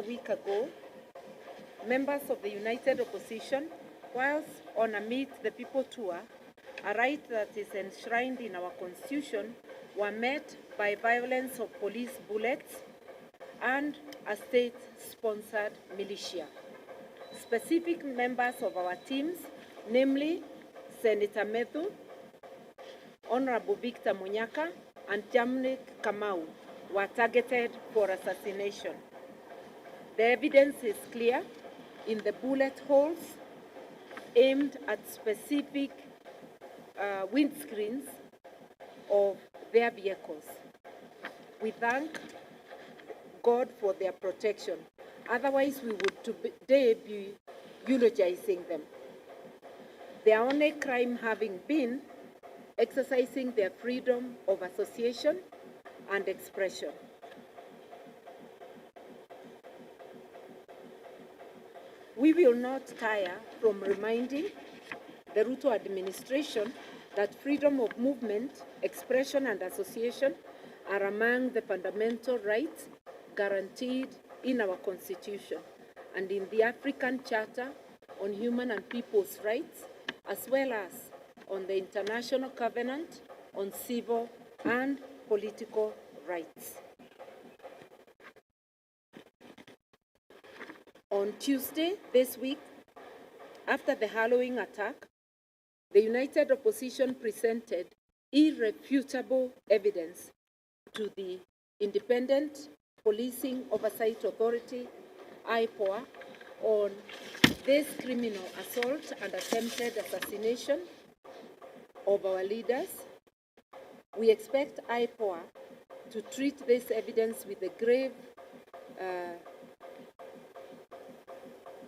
A week ago, members of the United Opposition, whilst on a Meet the People tour, a right that is enshrined in our Constitution, were met by violence of police bullets and a state-sponsored militia. Specific members of our teams, namely Senator Methu, Honorable Victor Munyaka, and Jamnik Kamau, were targeted for assassination. The evidence is clear in the bullet holes aimed at specific windscreens of their vehicles. We thank God for their protection. Otherwise, we would today be eulogizing them. Their only crime having been exercising their freedom of association and expression. We will not tire from reminding the Ruto administration that freedom of movement, expression, and association are among the fundamental rights guaranteed in our Constitution and in the African Charter on Human and People's Rights, as well as on the International Covenant on Civil and Political Rights. On Tuesday this week, after the Halloween attack, the United Opposition presented irrefutable evidence to the Independent Policing Oversight Authority, IPOA, on this criminal assault and attempted assassination of our leaders. We expect IPOA to treat this evidence with a grave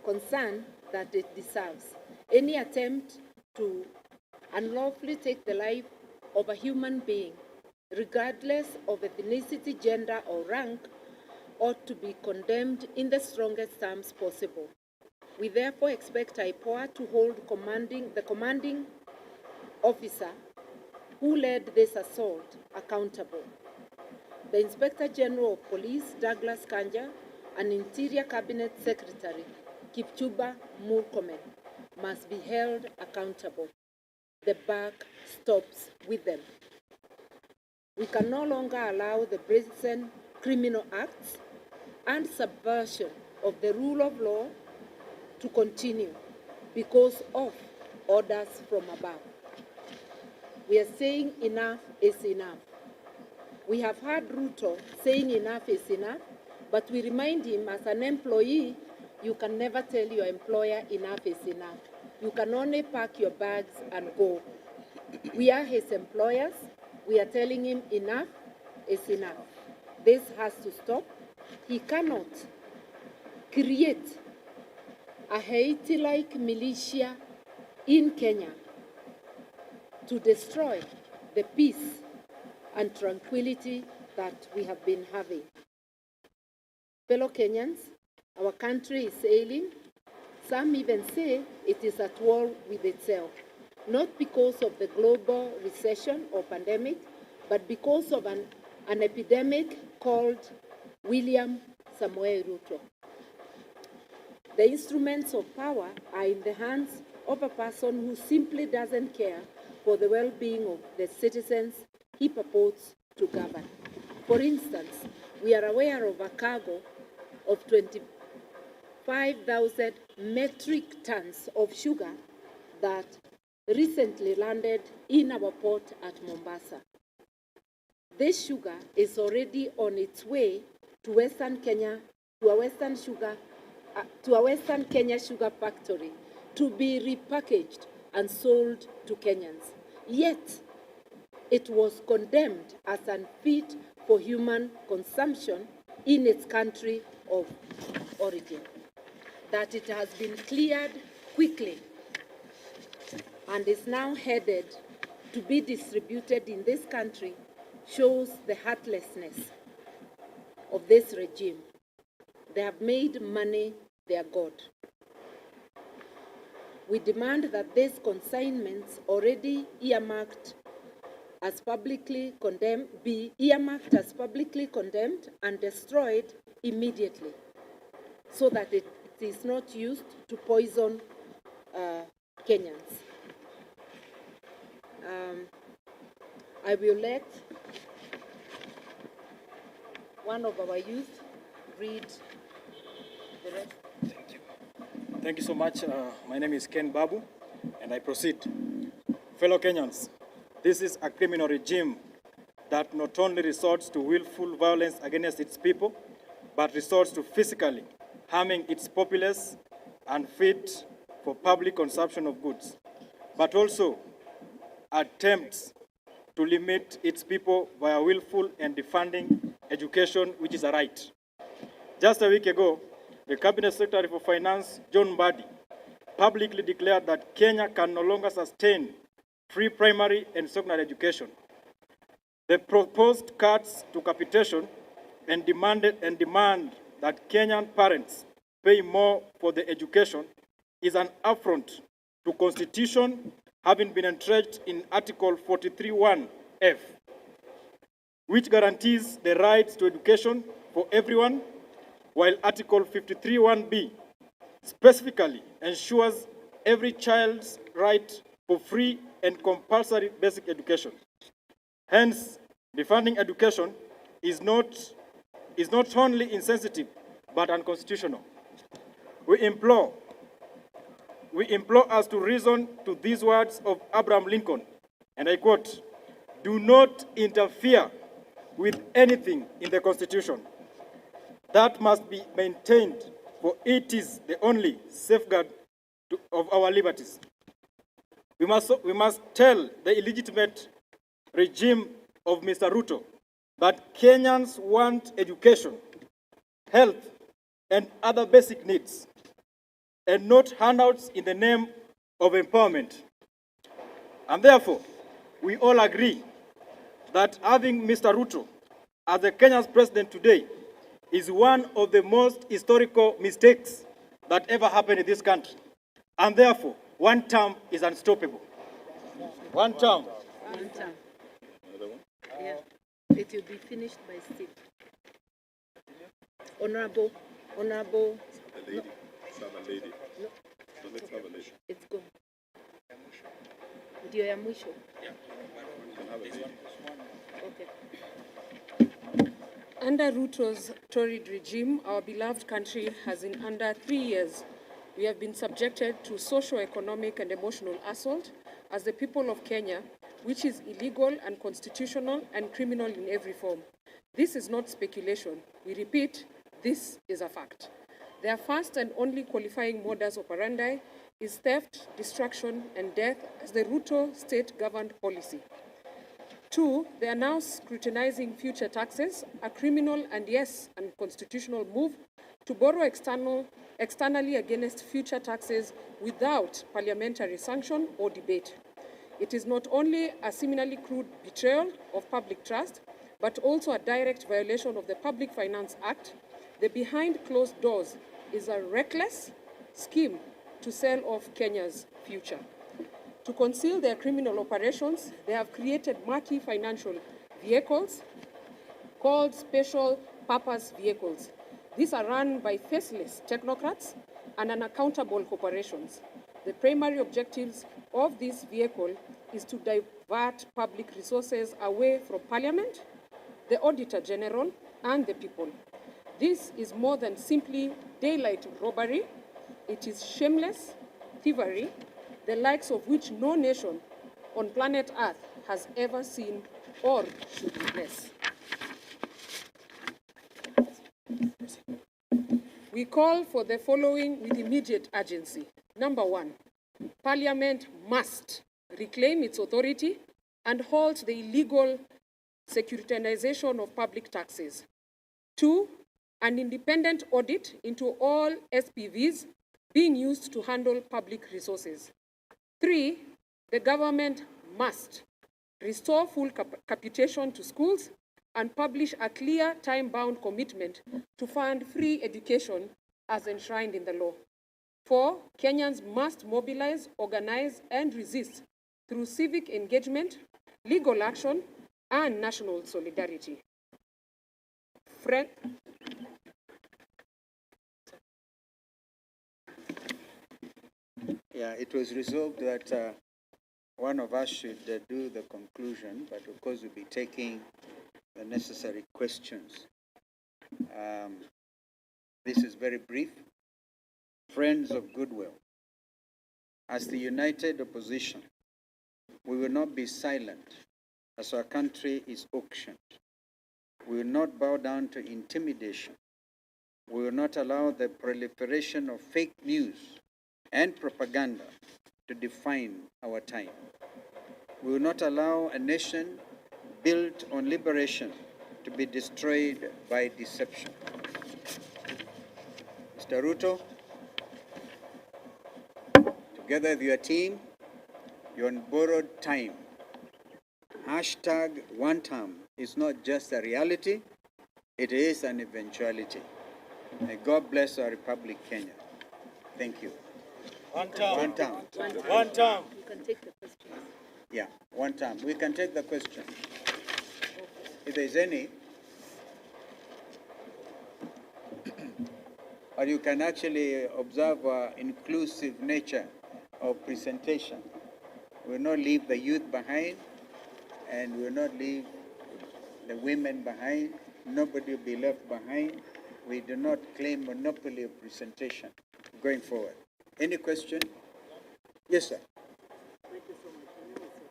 concern that it deserves. Any attempt to unlawfully take the life of a human being, regardless of ethnicity, gender, or rank, ought to be condemned in the strongest terms possible. We therefore expect IPOA to hold the commanding officer who led this assault accountable. The Inspector General of Police, Douglas Kanja, and Interior Cabinet Secretary, Kipchumba Murkomen, must be held accountable. The buck stops with them. We can no longer allow the brazen criminal acts and subversion of the rule of law to continue because of orders from above. We are saying enough is enough. We have heard Ruto saying enough is enough, but we remind him as an employee, you can never tell your employer enough is enough. You can only pack your bags and go. We are his employers. We are telling him enough is enough. This has to stop. He cannot create a Haiti-like militia in Kenya to destroy the peace and tranquility that we have been having. Fellow Kenyans, our country is ailing. Some even say it is at war with itself, not because of the global recession or pandemic, but because of an epidemic called William Samoei Ruto. The instruments of power are in the hands of a person who simply doesn't care for the well-being of the citizens he purports to govern. For instance, we are aware of a cargo of 25,000 metric tons of sugar that recently landed in our port at Mombasa. This sugar is already on its way to Western Kenya, to a Western Kenya sugar factory to be repackaged and sold to Kenyans. Yet, it was condemned as unfit for human consumption in its country of origin. That it has been cleared quickly and is now headed to be distributed in this country shows the heartlessness of this regime. They have made money their god. We demand that these consignments already earmarked as publicly condemned be earmarked as publicly condemned and destroyed immediately. so that it is not used to poison Kenyans. I will let one of our youth read the rest. Thank you. Thank you so much. My name is Ken Babu, and I proceed. Fellow Kenyans, this is a criminal regime that not only resorts to willful violence against its people, but resorts to physically harming its populace unfit for public consumption of goods, but also attempts to limit its people via willful and defunding education, which is a right. Just a week ago, the Cabinet Secretary for Finance, John Mbadi, publicly declared that Kenya can no longer sustain free primary and secondary education. The proposed cuts to capitation and demand that Kenyan parents pay more for the education is an affront to Constitution, having been entrenched in Article 43(1)(f), which guarantees the rights to education for everyone, while Article 53(1)(b) specifically ensures every child's right for free and compulsory basic education. Hence, defunding education is not only insensitive, but unconstitutional. We implore us to reason to these words of Abraham Lincoln, and I quote, "Do not interfere with anything in the Constitution. That must be maintained, for it is the only safeguard of our liberties." We must tell the illegitimate regime of Mr. Ruto that Kenyans want education, health, and other basic needs, and not handouts in the name of empowerment. And therefore, we all agree that having Mr. Ruto as the Kenya's president today is one of the most historical mistakes that ever happened in this country. And therefore, one term is unstoppable. One term. One term. Yeah, it will be finished by Steve. Honorable. The lady. Have a lady. No. So let's have a lady. It's gone. Ndio ya mwisho. We can have a lady. Okay. Under Ruto's torrid regime, our beloved country has in under 3 years, we have been subjected to socio-economic and emotional assault as the people of Kenya, which is illegal, unconstitutional, and criminal in every form. This is not speculation. We repeat, this is a fact. Their first and only qualifying modus operandi is theft, destruction, and death as the Ruto state-governed policy. 2, they are now scrutinizing future taxes, a criminal and yes, unconstitutional move to borrow externally against future taxes without parliamentary sanction or debate. It is not only a similarly crude betrayal of public trust, but also a direct violation of the Public Finance Act. The behind closed doors is a reckless scheme to sell off Kenya's future. To conceal their criminal operations, they have created murky financial vehicles called special purpose vehicles. These are run by faceless technocrats and unaccountable corporations. The primary objectives of this vehicle is to divert public resources away from Parliament, the Auditor General, and the people. This is more than simply daylight robbery. It is shameless thievery, the likes of which no nation on planet Earth has ever seen or should witness. We call for the following with immediate urgency. Number 1, Parliament must reclaim its authority and halt the illegal securitization of public taxes. 2, an independent audit into all SPVs being used to handle public resources. 3, the government must restore full capitation to schools and publish a clear time-bound commitment to fund free education as enshrined in the law. 4, Kenyans must mobilize, organize, and resist through civic engagement, legal action, and national solidarity. Yeah, it was resolved that one of us should do the conclusion, but of course we'll be taking the necessary questions. This is very brief. Friends of goodwill, as the united opposition, we will not be silent as our country is auctioned. We will not bow down to intimidation. We will not allow the proliferation of fake news and propaganda to define our time. We will not allow a nation built on liberation to be destroyed by deception. Mr. Ruto, together with your team, you're on borrowed time. Hashtag one term is not just a reality, it is an eventuality. May God bless our Republic, Kenya. Thank you. One term. One term. One term. You can take the questions. Yeah, one term. We can take the question. If there's any, or you can actually observe inclusive nature of presentation. We will not leave the youth behind, and we will not leave the women behind. Nobody will be left behind. We do not claim monopoly of presentation going forward. Any question? Yes, sir. Thank you so much. My name is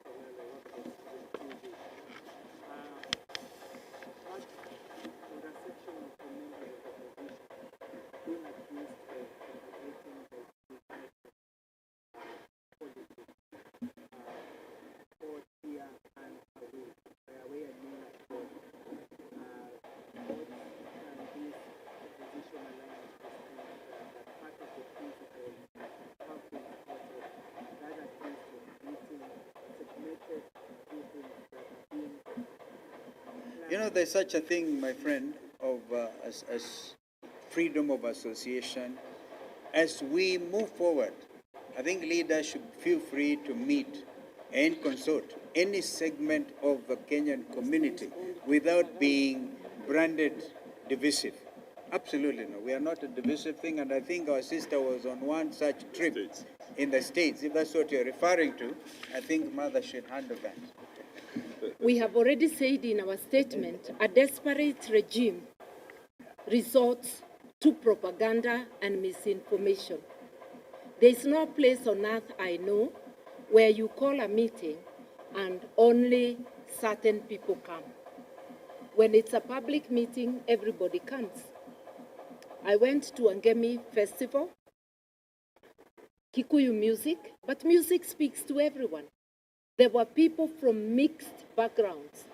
What intersection of the members of the opposition being accused of propagating the policy for here and away, away and near abroad. What can this opposition alliance understand that part of the principles have been supported, that accused of meeting segmented groupings that are being You know, there's such a thing, my friend, of as freedom of association. As we move forward, I think leaders should feel free to meet and consult any segment of the Kenyan community without being branded divisive. Absolutely no. We are not a divisive thing, and I think our sister was on one such trip in the States. If that's what you're referring to, I think Mother should handle that. We have already said in our statement, a desperate regime resorts to propaganda and misinformation. There is no place on earth I know where you call a meeting and only certain people come. When it's a public meeting, everybody comes. I went to Angemi Festival, Kikuyu music, but music speaks to everyone. There were people from mixed backgrounds.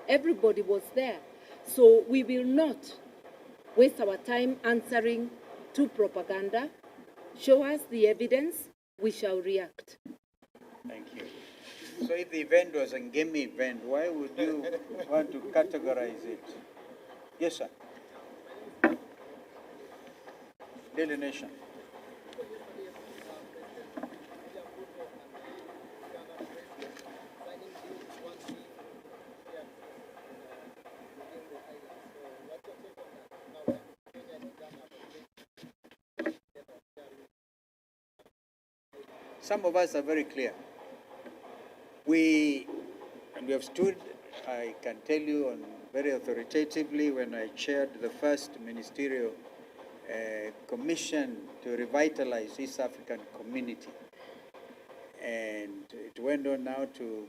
Everybody was there. So we will not waste our time answering to propaganda. Show us the evidence, we shall react. Thank you. So if the event was a Ngemi event, why would you want to categorize it? Yes, sir. Daily Nation. Some of us are very clear. We have stood, I can tell you very authoritatively, when I chaired the first ministerial commission to revitalize East African community. And it went on now to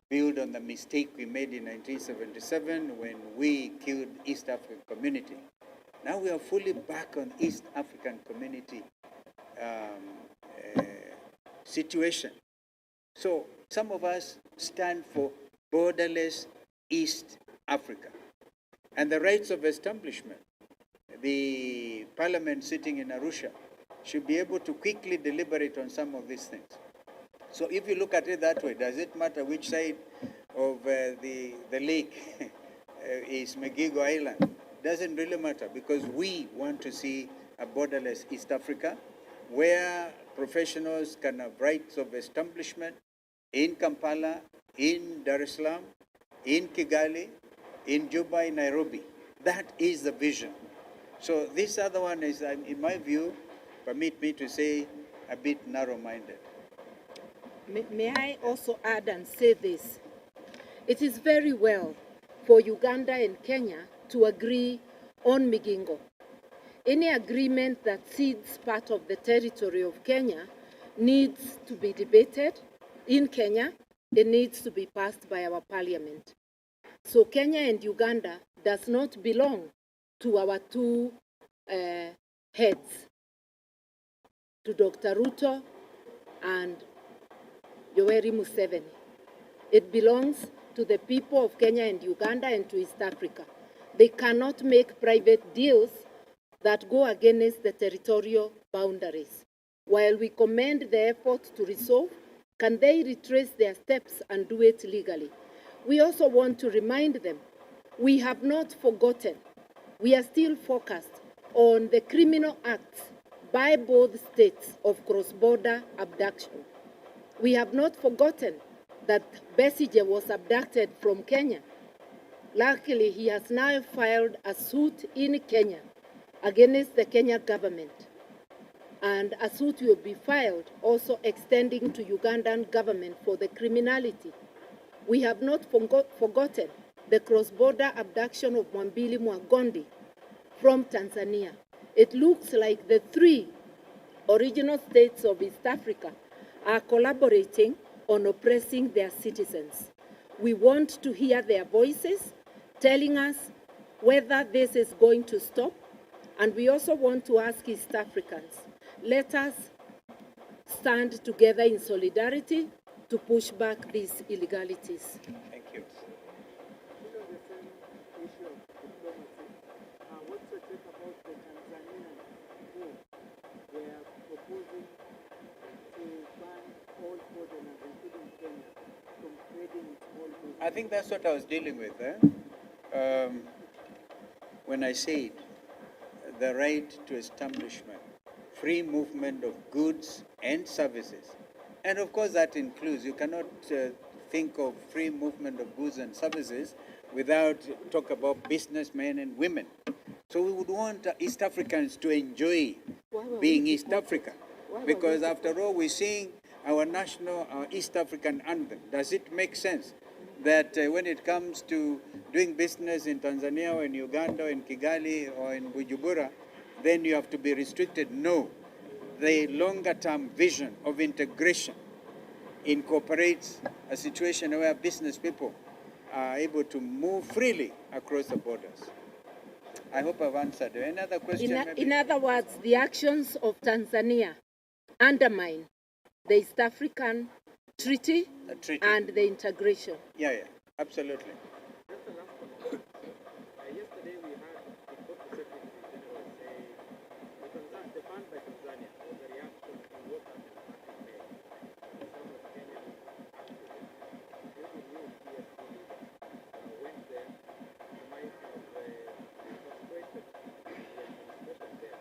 build on the mistake we made in 1977 when we killed East African community. Now we are fully back on East African community situation. So some of us stand for borderless East Africa and the rights of establishment. The parliament sitting in Arusha should be able to quickly deliberate on some of these things. So if you look at it that way, does it matter which side of the lake is Megigo Island? Doesn't really matter, because we want to see a borderless East Africa where professionals can have rights of establishment in Kampala, in Dar es Salaam, in Kigali, in Juba, in Nairobi. That is the vision. So this other one is, in my view, permit me to say, a bit narrow-minded. May I also add and say this? It is very well for Uganda and Kenya to agree on Migingo. Any agreement that cedes part of the territory of Kenya needs to be debated in Kenya. It needs to be passed by our parliament. So Kenya and Uganda does not belong to our two heads, to Dr. Ruto and Yoweri Museveni. It belongs to the people of Kenya and Uganda and to East Africa. They cannot make private deals that go against the territorial boundaries. While we commend the effort to resolve, can they retrace their steps and do it legally? We also want to remind them, we have not forgotten. We are still focused on the criminal acts by both states of cross-border abduction. We have not forgotten that Besigye was abducted from Kenya. Luckily, he has now filed a suit in Kenya against the Kenya government. And a suit will be filed also extending to Ugandan government for the criminality. We have not forgotten the cross-border abduction of Mwambili Mwagondi from Tanzania. It looks like the three original states of East Africa are collaborating on oppressing their citizens. We want to hear their voices telling us whether this is going to stop. And we also want to ask East Africans, let us stand together in solidarity to push back these illegalities. Thank you. Still on the same issue of diplomacy, what's your take about the Tanzanian move? They are proposing to ban all foreigners, including Kenya, from trading with all goods. I think that's what I was dealing with when I said the right to establishment, free movement of goods and services. And of course that includes, you cannot think of free movement of goods and services without talk about businessmen and women. So we would want East Africans to enjoy being East Africa. Because after all, we sing our national, our East African anthem. Does it make sense that when it comes to doing business in Tanzania or in Uganda or in Kigali or in Bujumbura, then you have to be restricted? No. The longer term vision of integration incorporates a situation where business people are able to move freely across the borders. I hope I've answered. Any other question? In other words, the actions of Tanzania undermine the East African treaty, and the integration. Yeah, absolutely. Just the last one. Yesterday we heard the Corporate Secretary General say the ban by Tanzania was a reaction to what happened back in May. Some of Kenyan activists, including you, PSP leader, went there. You might have frustrated the administration there.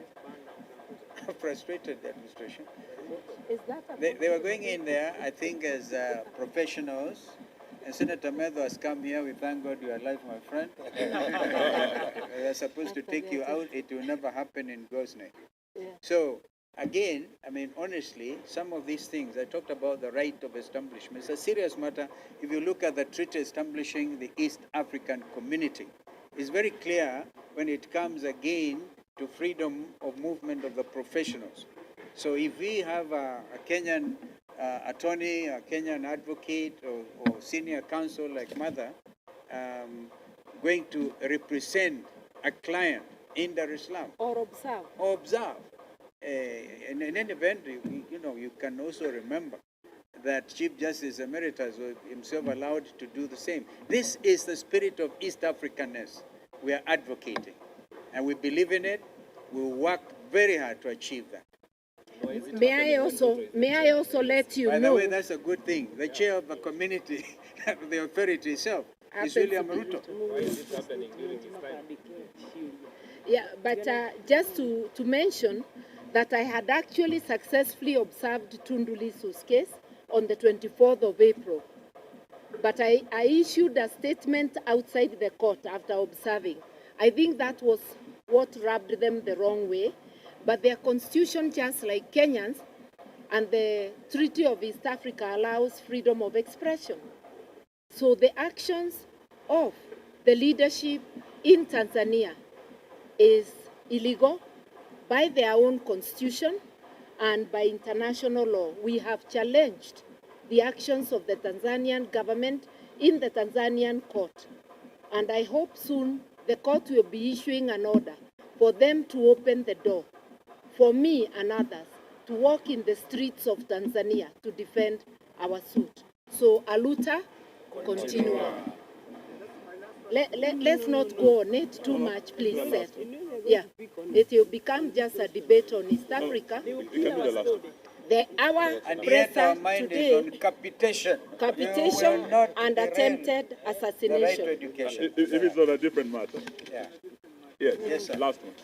This ban now comes. Frustrated the administration. Is that They were going in there, I think, as professionals. And Senator Medho has come here. We thank God you are alive, my friend. They are supposed to take you out. It will never happen in God's name. Yeah. So, again, I mean, honestly, some of these things, I talked about the right of establishment. It's a serious matter. If you look at the treaty establishing the East African community, it's very clear when it comes again to freedom of movement of the professionals. So if we have a Kenyan attorney, a Kenyan advocate, or senior counsel like Mother, going to represent a client in Dar es Salaam, or observe. In any event, you can also remember that Chief Justice Emeritus was himself allowed to do the same. This is the spirit of East Africanness we are advocating, and we believe in it. We will work very hard to achieve that. May I also let you know. By the way, that's a good thing. The chair of the community, the authority itself, is William Ruto. Why is it happening during this time? Yeah, but just to mention that I had actually successfully observed Tundu Lissu's case on the 24th of April. But I issued a statement outside the court after observing. I think that was what rubbed them the wrong way. but their constitution, just like Kenyans, and the Treaty of East Africa allows freedom of expression. So the actions of the leadership in Tanzania is illegal by their own constitution and by international law. We have challenged the actions of the Tanzanian government in the Tanzanian court. And I hope soon the court will be issuing an order for them to open the door for me and others to walk in the streets of Tanzania to defend our suit. So aluta continua. Let's not go on it too much, please, sir. Yeah, it will become just a debate on East Africa. Our And yet our presser mind today, is on capitation. capitation We will not and derail attempted the right to assassination. education. If it's not a different matter. Yeah. Yes, Yes, sir. last one.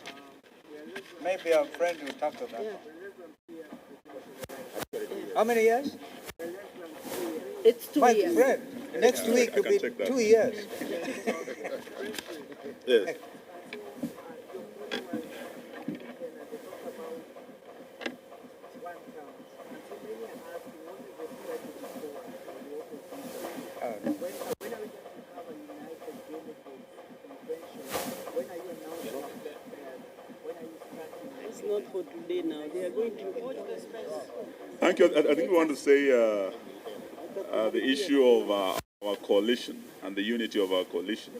Maybe our friend will talk to that. How many years? It's 2 My years. friend, next Yeah, week I will can be check that. 2 years. Yes. It's not for today now. They are going to watch the space. Thank you. I think we want to say the issue of our coalition and the unity of our coalition,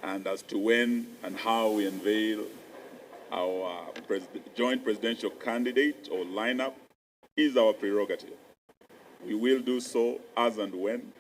and as to when and how we unveil our joint presidential candidate or lineup is our prerogative. We will do so as and when